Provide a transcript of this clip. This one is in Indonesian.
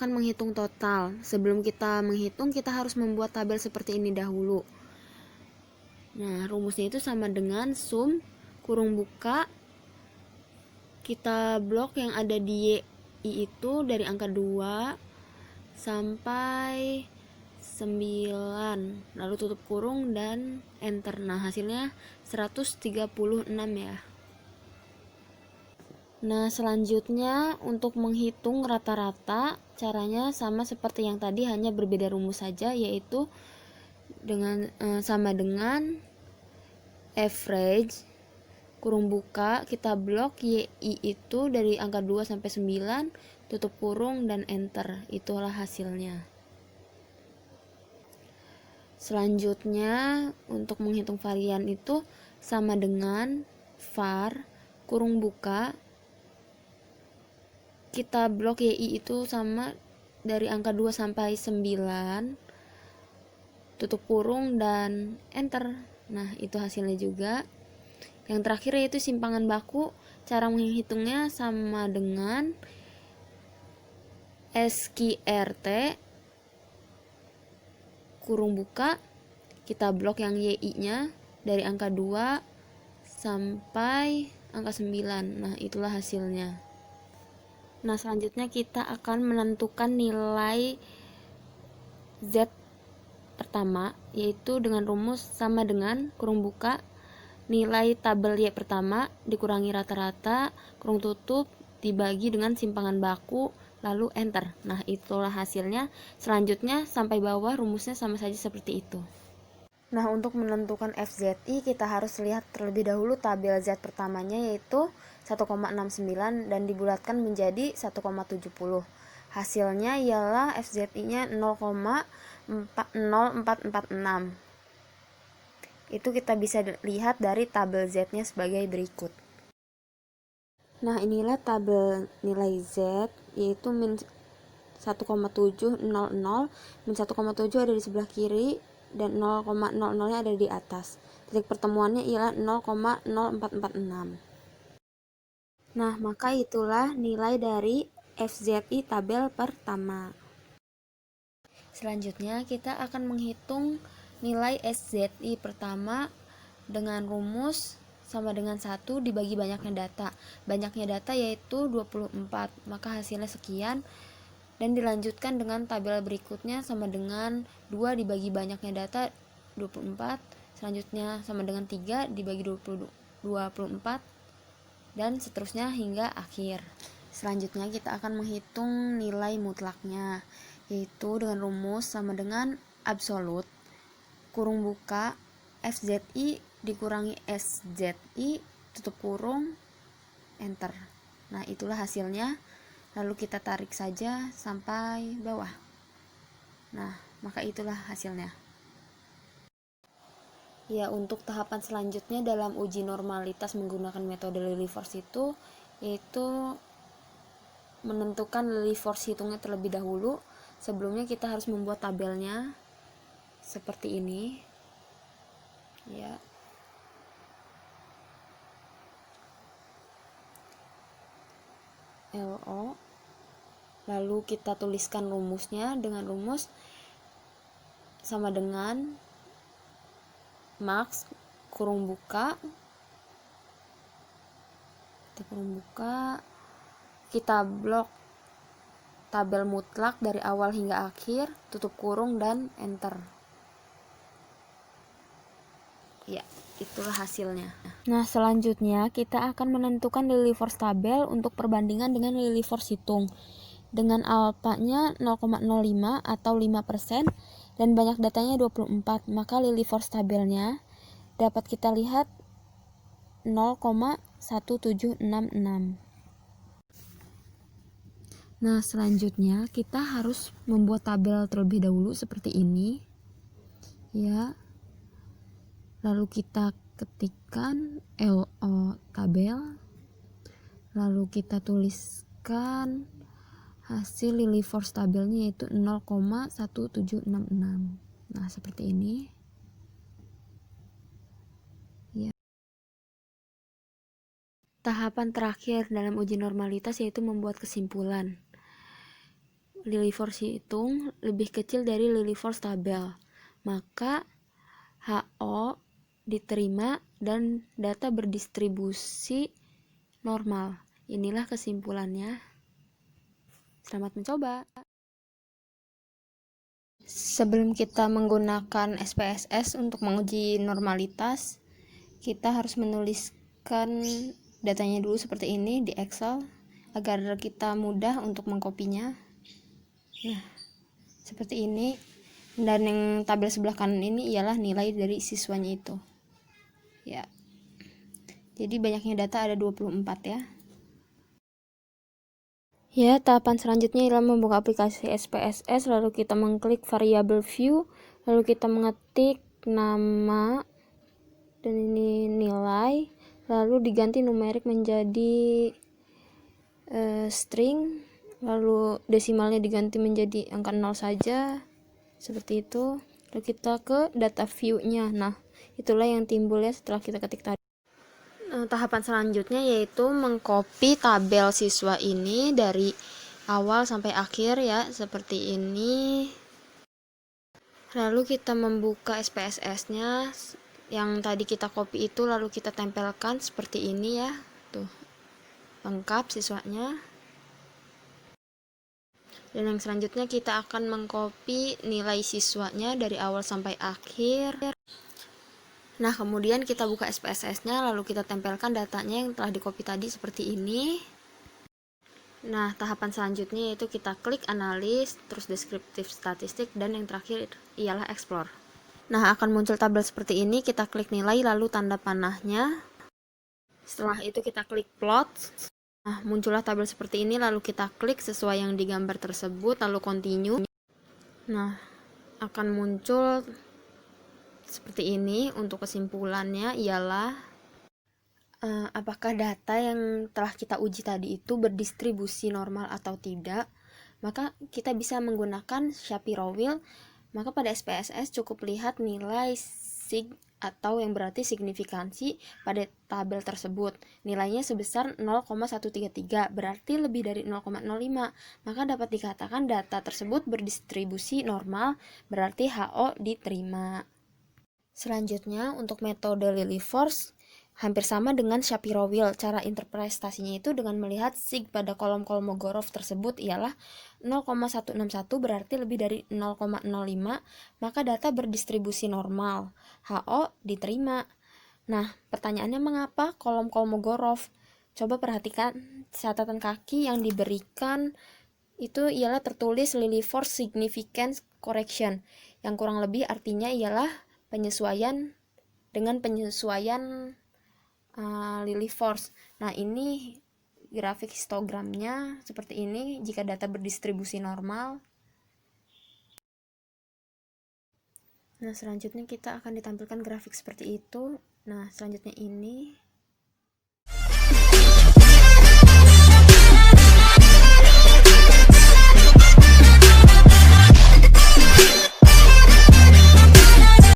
akan menghitung total. Sebelum kita menghitung, kita harus membuat tabel seperti ini dahulu. Nah, rumusnya itu sama dengan sum kurung buka, kita blok yang ada di Y itu dari angka 2 sampai 9, lalu tutup kurung dan enter. Nah, hasilnya 136 ya. Nah, selanjutnya untuk menghitung rata-rata, caranya sama seperti yang tadi, hanya berbeda rumus saja, yaitu sama dengan average kurung buka, kita blok YI itu dari angka 2 sampai 9, tutup kurung dan enter. Itulah hasilnya. Selanjutnya untuk menghitung varian itu sama dengan var kurung buka, kita blok YI itu sama dari angka 2 sampai 9, tutup kurung dan enter. Nah, itu hasilnya juga. Yang terakhir yaitu simpangan baku, cara menghitungnya sama dengan SQRT kurung buka, kita blok yang YI nya dari angka 2 sampai angka 9. Nah, itulah hasilnya. Nah, selanjutnya kita akan menentukan nilai Z pertama, yaitu dengan rumus sama dengan kurung buka nilai tabel Y pertama dikurangi rata-rata kurung tutup dibagi dengan simpangan baku, lalu enter. Nah, itulah hasilnya. Selanjutnya sampai bawah rumusnya sama saja seperti itu. Nah, untuk menentukan FZI kita harus lihat terlebih dahulu tabel Z pertamanya, yaitu 1,69 dan dibulatkan menjadi 1,70. Hasilnya ialah FZI-nya 0,0446. Itu kita bisa lihat dari tabel Z-nya sebagai berikut. Nah, inilah tabel nilai Z, yaitu min 1,700, min 1,7 ada di sebelah kiri dan 0,00 nya ada di atas. Titik pertemuannya ialah 0,0446. Nah, maka itulah nilai dari FZI tabel pertama. Selanjutnya kita akan menghitung nilai SZI pertama dengan rumus sama dengan 1 dibagi banyaknya data. Banyaknya data yaitu 24, maka hasilnya sekian. Dan dilanjutkan dengan tabel berikutnya sama dengan 2 dibagi banyaknya data 24, selanjutnya sama dengan 3 dibagi 24, dan seterusnya hingga akhir. Selanjutnya kita akan menghitung nilai mutlaknya, yaitu dengan rumus sama dengan absolut kurung buka FZI dikurangi SZI tutup kurung enter. Nah, itulah hasilnya. Lalu kita tarik saja sampai bawah. Nah, maka itulah hasilnya. Ya, untuk tahapan selanjutnya dalam uji normalitas menggunakan metode Lilliefors itu yaitu menentukan Lilliefors hitungnya terlebih dahulu. Sebelumnya kita harus membuat tabelnya seperti ini. Ya. LO, lalu kita tuliskan rumusnya dengan rumus sama dengan max kurung buka kita blok tabel mutlak dari awal hingga akhir, tutup kurung dan enter. Ya, itulah hasilnya. Nah, selanjutnya kita akan menentukan Lilliefors tabel untuk perbandingan dengan Lilliefors hitung. Dengan alpanya 0,05 atau 5% dan banyak datanya 24, maka Lilliefors tabelnya dapat kita lihat 0,1766. Nah, selanjutnya kita harus membuat tabel terlebih dahulu seperti ini. Ya. Lalu kita ketikkan LO tabel, lalu kita tuliskan hasil Lilliefors tabelnya yaitu 0,1766. Nah, seperti ini. Ya. Tahapan terakhir dalam uji normalitas yaitu membuat kesimpulan. Lilly force hitung lebih kecil dari Lilly force tabel, maka HO diterima dan data berdistribusi normal. Inilah kesimpulannya. Selamat mencoba. Sebelum kita menggunakan SPSS untuk menguji normalitas, kita harus menuliskan datanya dulu seperti ini di Excel agar kita mudah untuk mengkopinya. Nah, seperti ini. Dan yang tabel sebelah kanan ini ialah nilai dari siswanya itu. Ya. Jadi banyaknya data ada 24 ya. Ya, tahapan selanjutnya ialah membuka aplikasi SPSS, lalu kita mengklik variable view, lalu kita mengetik nama dan ini nilai, lalu diganti numerik menjadi string, lalu desimalnya diganti menjadi angka 0 saja, seperti itu. Lalu kita ke data view-nya. Nah, itulah yang timbul ya setelah kita ketik tadi. Tahapan selanjutnya yaitu mengcopy tabel siswa ini dari awal sampai akhir ya, seperti ini. Lalu kita membuka SPSS-nya yang tadi kita copy itu, lalu kita tempelkan seperti ini ya. Tuh. Lengkap siswanya. Dan yang selanjutnya kita akan mengcopy nilai siswanya dari awal sampai akhir. Nah, kemudian kita buka SPSS-nya, lalu kita tempelkan datanya yang telah di-copy tadi seperti ini. Nah, tahapan selanjutnya yaitu kita klik analis, terus deskriptif statistik, dan yang terakhir ialah explore. Nah, akan muncul tabel seperti ini, kita klik nilai, lalu tanda panahnya. Setelah itu kita klik plot. Nah, muncullah tabel seperti ini, lalu kita klik sesuai yang digambar tersebut, lalu continue. Nah, akan muncul seperti ini. Untuk kesimpulannya ialah apakah data yang telah kita uji tadi itu berdistribusi normal atau tidak. Maka kita bisa menggunakan Shapiro Wheel. Maka pada SPSS cukup lihat nilai sig atau yang berarti signifikansi pada tabel tersebut. Nilainya sebesar 0,133, berarti lebih dari 0,05. Maka dapat dikatakan data tersebut berdistribusi normal, berarti HO diterima. Selanjutnya, untuk metode Lilly force hampir sama dengan Shapiro Wheel. Cara interpretasinya itu dengan melihat sig pada kolom Kolmogorov tersebut ialah 0,161, berarti lebih dari 0,05, maka data berdistribusi normal. HO diterima. Nah, pertanyaannya mengapa kolom Kolmogorov? Coba perhatikan catatan kaki yang diberikan itu ialah tertulis Lilly force significance correction, yang kurang lebih artinya ialah penyesuaian dengan penyesuaian Lilly force. Nah, ini grafik histogramnya seperti ini jika data berdistribusi normal. Nah, selanjutnya kita akan ditampilkan grafik seperti itu. Nah, selanjutnya ini